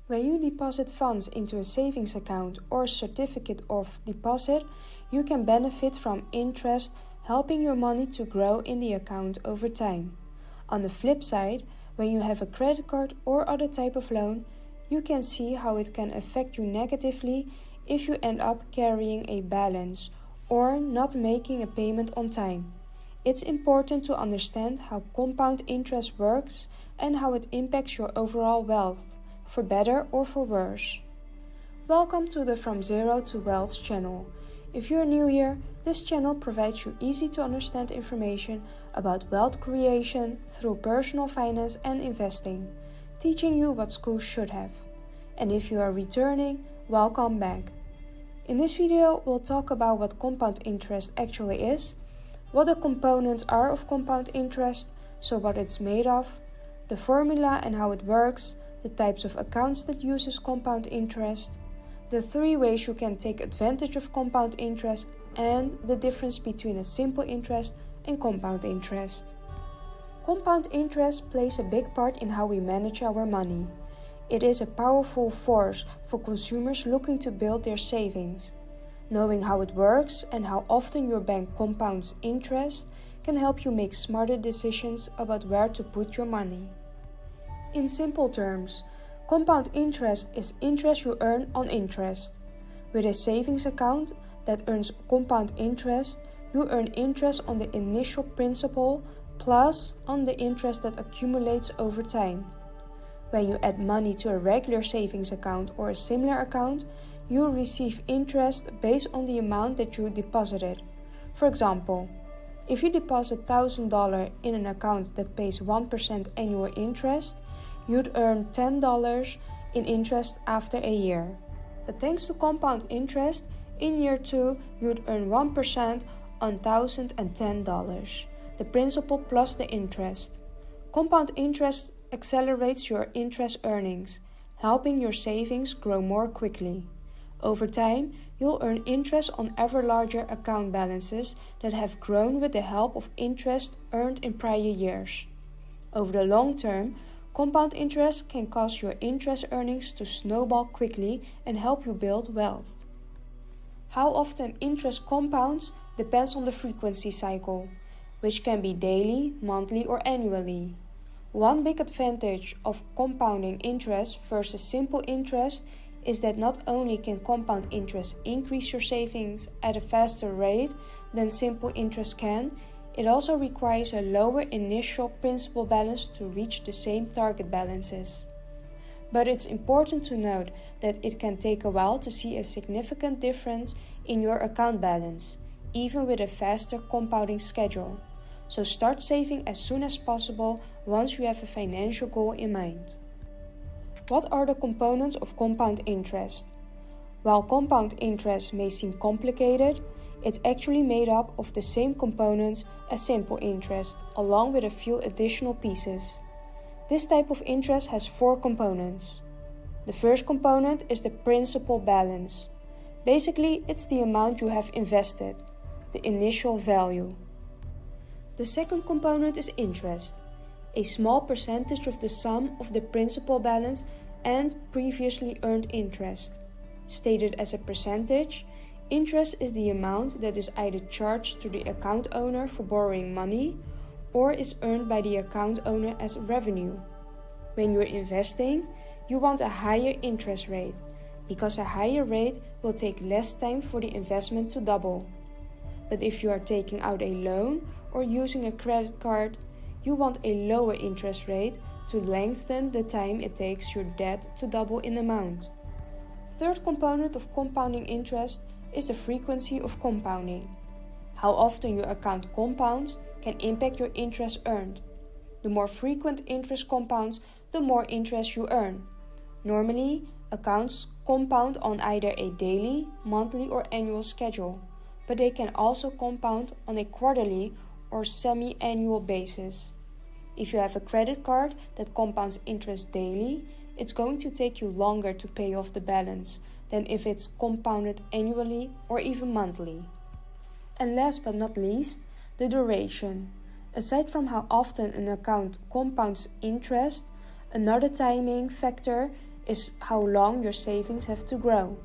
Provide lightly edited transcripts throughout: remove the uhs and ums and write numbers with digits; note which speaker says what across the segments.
Speaker 1: When you deposit funds into a savings account or certificate of deposit, you can benefit from interest, helping your money to grow in the account over time. On the flip side, when you have a credit card or other type of loan, you can see how it can affect you negatively if you end up carrying a balance or not making a payment on time. It's important to understand how compound interest works and how it impacts your overall wealth, for better or for worse. Welcome to the From Zero to Wealth channel. If you're new here, this channel provides you easy to understand information about wealth creation through personal finance and investing, teaching you what schools should have. And if you are returning, welcome back. In this video, we'll talk about what compound interest actually is, what the components are of compound interest, so what it's made of, the formula and how it works, the types of accounts that uses compound interest, the 3 ways you can take advantage of compound interest, and the difference between a simple interest and compound interest. Compound interest plays a big part in how we manage our money. It is a powerful force for consumers looking to build their savings. Knowing how it works and how often your bank compounds interest can help you make smarter decisions about where to put your money. In simple terms, compound interest is interest you earn on interest. With a savings account that earns compound interest, you earn interest on the initial principal plus on the interest that accumulates over time. When you add money to a regular savings account or a similar account, you receive interest based on the amount that you deposited. For example, if you deposit $1,000 in an account that pays 1% annual interest, you'd earn $10 in interest after a year. But thanks to compound interest, in year 2 you'd earn 1% on $1,010, the principal plus the interest. Compound interest accelerates your interest earnings, helping your savings grow more quickly. Over time, you'll earn interest on ever larger account balances that have grown with the help of interest earned in prior years. Over the long term, compound interest can cause your interest earnings to snowball quickly and help you build wealth. How often interest compounds depends on the frequency cycle, which can be daily, monthly, or annually. One big advantage of compounding interest versus simple interest is that not only can compound interest increase your savings at a faster rate than simple interest can, it also requires a lower initial principal balance to reach the same target balances. But it's important to note that it can take a while to see a significant difference in your account balance, even with a faster compounding schedule. So start saving as soon as possible once you have a financial goal in mind. What are the components of compound interest? While compound interest may seem complicated, it's actually made up of the same components as simple interest, along with a few additional pieces. This type of interest has 4 components. The first component is the principal balance. Basically, it's the amount you have invested, the initial value. The second component is interest, a small percentage of the sum of the principal balance and previously earned interest. Stated as a percentage, interest is the amount that is either charged to the account owner for borrowing money or is earned by the account owner as revenue. When you're investing, you want a higher interest rate, because a higher rate will take less time for the investment to double. But if you are taking out a loan or using a credit card, you want a lower interest rate to lengthen the time it takes your debt to double in amount. Third component of compounding interest is the frequency of compounding. How often your account compounds can impact your interest earned. The more frequent interest compounds, the more interest you earn. Normally, accounts compound on either a daily, monthly, or annual schedule, but they can also compound on a quarterly or semi-annual basis. If you have a credit card that compounds interest daily, it's going to take you longer to pay off the balance than if it's compounded annually or even monthly. And last but not least, the duration. Aside from how often an account compounds interest, another timing factor is how long your savings have to grow.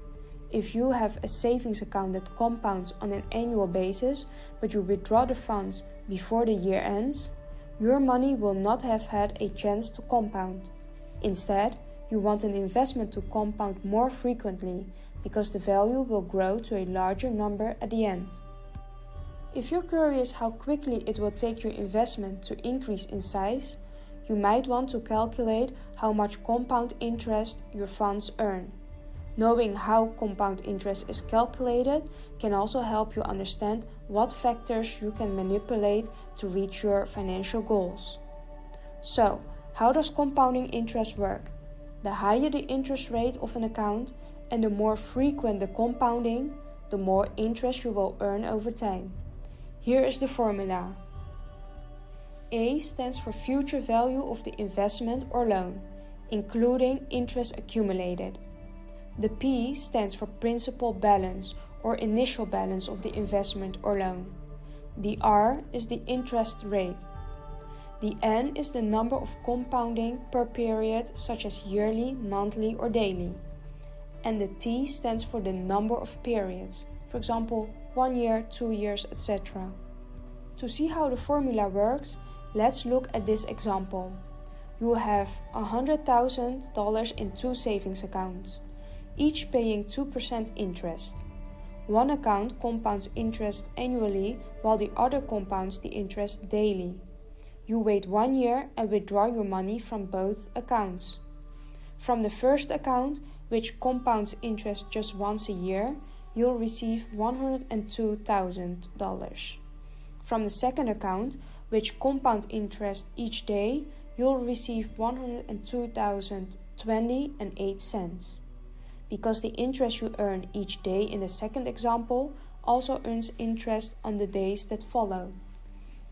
Speaker 1: If you have a savings account that compounds on an annual basis, but you withdraw the funds before the year ends, your money will not have had a chance to compound. Instead, you want an investment to compound more frequently because the value will grow to a larger number at the end. If you're curious how quickly it will take your investment to increase in size, you might want to calculate how much compound interest your funds earn. Knowing how compound interest is calculated can also help you understand what factors you can manipulate to reach your financial goals. So, how does compounding interest work? The higher the interest rate of an account and the more frequent the compounding, the more interest you will earn over time. Here is the formula. A stands for future value of the investment or loan, including interest accumulated. The P stands for principal balance or initial balance of the investment or loan. The R is the interest rate. The N is the number of compounding per period, such as yearly, monthly, or daily. And the T stands for the number of periods, for example, 1 year, 2 years, etc. To see how the formula works, let's look at this example. You have $100,000 in 2 savings accounts, each paying 2% interest. One account compounds interest annually while the other compounds the interest daily. You wait 1 year and withdraw your money from both accounts. From the first account, which compounds interest just once a year, you'll receive $102,000. From the second account, which compounds interest each day, you'll receive $102,020.08. Because the interest you earn each day in the second example also earns interest on the days that follow.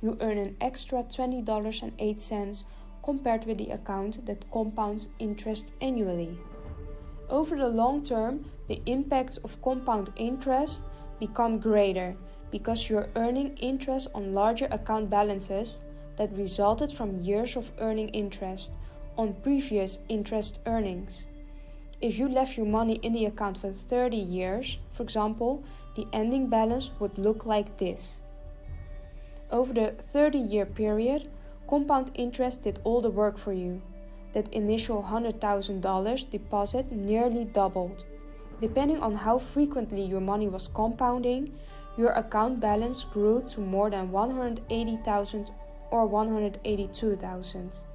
Speaker 1: You earn an extra $20.08 compared with the account that compounds interest annually. Over the long term, the impacts of compound interest become greater because you're earning interest on larger account balances that resulted from years of earning interest on previous interest earnings. If you left your money in the account for 30 years, for example, the ending balance would look like this. Over the 30-year period, compound interest did all the work for you. That initial $100,000 deposit nearly doubled. Depending on how frequently your money was compounding, your account balance grew to more than $180,000 or $182,000.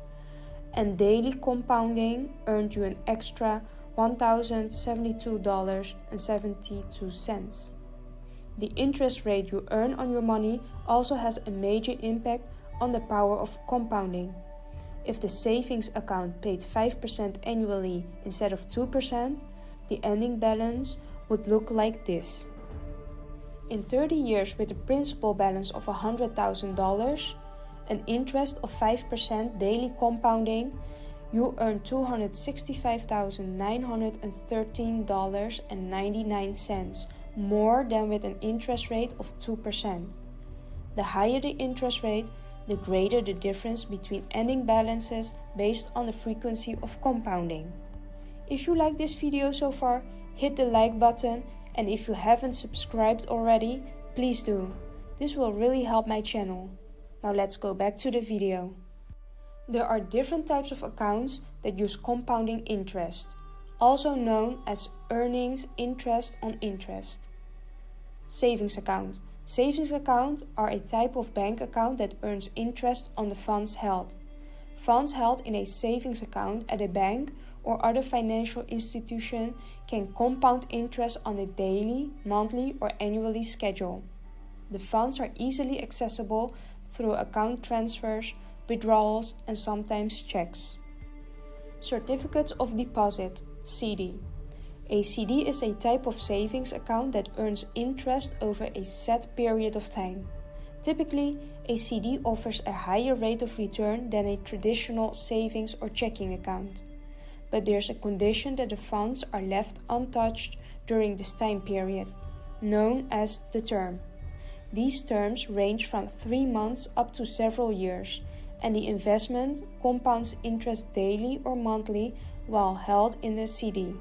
Speaker 1: And daily compounding earned you an extra $1,072.72. The interest rate you earn on your money also has a major impact on the power of compounding. If the savings account paid 5% annually instead of 2%, the ending balance would look like this. In 30 years with a principal balance of $100,000, an interest of 5% daily compounding, you earn $265,913.99 more than with an interest rate of 2%. The higher the interest rate, the greater the difference between ending balances based on the frequency of compounding. If you like this video so far, hit the like button, and if you haven't subscribed already, please do. This will really help my channel. Now let's go back to the video. There are different types of accounts that use compounding interest, also known as earnings interest on interest. Savings account. Savings accounts are a type of bank account that earns interest on the funds held. Funds held in a savings account at a bank or other financial institution can compound interest on a daily, monthly, or annually schedule. The funds are easily accessible through account transfers, withdrawals, and sometimes checks. Certificates of deposit, CD. A CD is a type of savings account that earns interest over a set period of time. Typically, a CD offers a higher rate of return than a traditional savings or checking account. But there's a condition that the funds are left untouched during this time period, known as the term. These terms range from 3 months up to several years, and the investment compounds interest daily or monthly while held in the CD.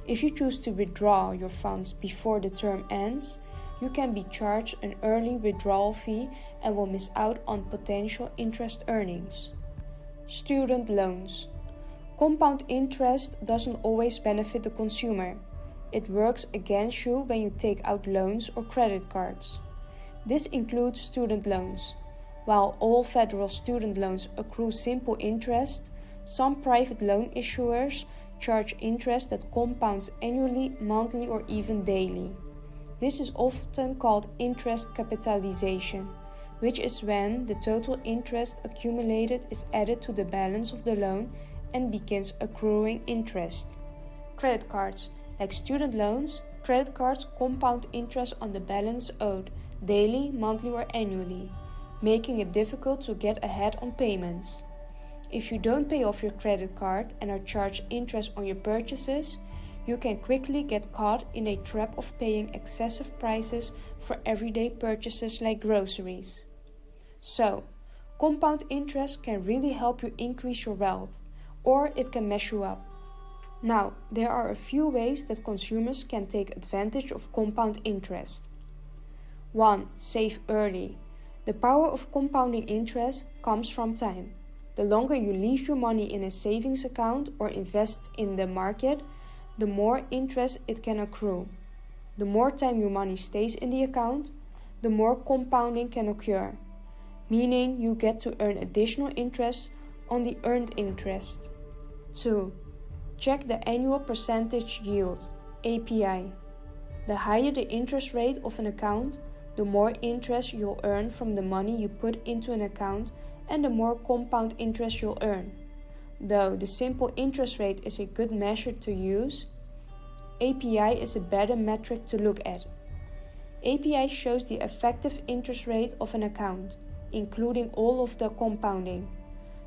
Speaker 1: If you choose to withdraw your funds before the term ends, you can be charged an early withdrawal fee and will miss out on potential interest earnings. Student loans. Compound interest doesn't always benefit the consumer. It works against you when you take out loans or credit cards. This includes student loans. While all federal student loans accrue simple interest, some private loan issuers charge interest that compounds annually, monthly, or even daily. This is often called interest capitalization, which is when the total interest accumulated is added to the balance of the loan and begins accruing interest. Credit cards. Like student loans, credit cards compound interest on the balance owed, daily, monthly, or annually, making it difficult to get ahead on payments. If you don't pay off your credit card and are charged interest on your purchases, you can quickly get caught in a trap of paying excessive prices for everyday purchases like groceries. So, compound interest can really help you increase your wealth, or it can mess you up. Now, there are a few ways that consumers can take advantage of compound interest. 1. Save early. The power of compounding interest comes from time. The longer you leave your money in a savings account or invest in the market, the more interest it can accrue. The more time your money stays in the account, the more compounding can occur, meaning you get to earn additional interest on the earned interest. 2. Check the annual percentage yield, APY. The higher the interest rate of an account, the more interest you'll earn from the money you put into an account and the more compound interest you'll earn. Though the simple interest rate is a good measure to use, APY is a better metric to look at. APY shows the effective interest rate of an account, including all of the compounding.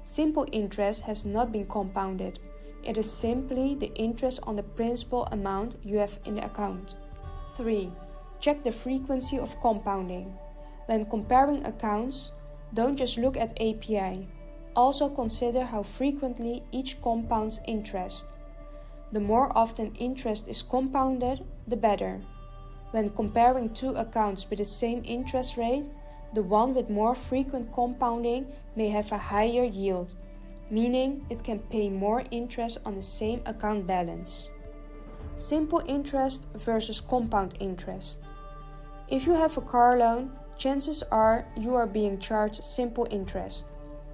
Speaker 1: Simple interest has not been compounded. It is simply the interest on the principal amount you have in the account. 3. Check the frequency of compounding. When comparing accounts, don't just look at APY. Also consider how frequently each compounds interest. The more often interest is compounded, the better. When comparing two accounts with the same interest rate, the one with more frequent compounding may have a higher yield, meaning it can pay more interest on the same account balance. Simple interest versus compound interest. If you have a car loan, chances are you are being charged simple interest.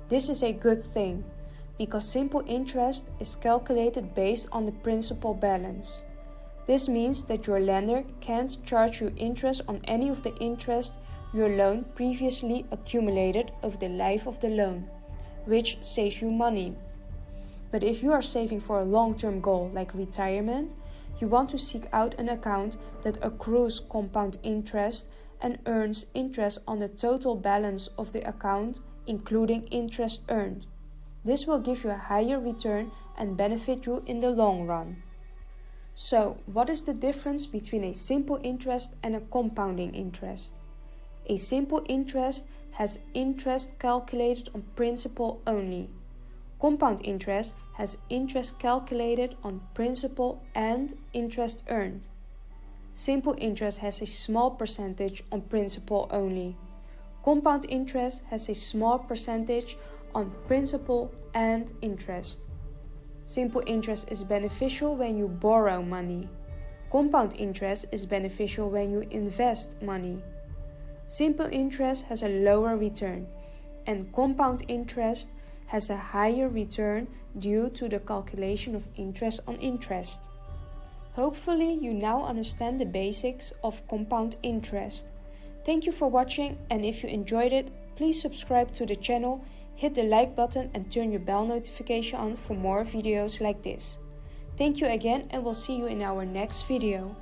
Speaker 1: This is a good thing, because simple interest is calculated based on the principal balance. This means that your lender can't charge you interest on any of the interest your loan previously accumulated over the life of the loan, which saves you money. But if you are saving for a long-term goal like retirement, you want to seek out an account that accrues compound interest and earns interest on the total balance of the account, including interest earned. This will give you a higher return and benefit you in the long run. So, what is the difference between a simple interest and a compounding interest? A simple interest has interest calculated on principal only. Compound interest has interest calculated on principal and interest earned. Simple interest has a small percentage on principal only. Compound interest has a small percentage on principal and interest. Simple interest is beneficial when you borrow money. Compound interest is beneficial when you invest money. Simple interest has a lower return, and compound interest has a higher return due to the calculation of interest on interest. Hopefully you now understand the basics of compound interest. Thank you for watching, and if you enjoyed it, please subscribe to the channel, hit the like button and turn your bell notification on for more videos like this. Thank you again, and we'll see you in our next video.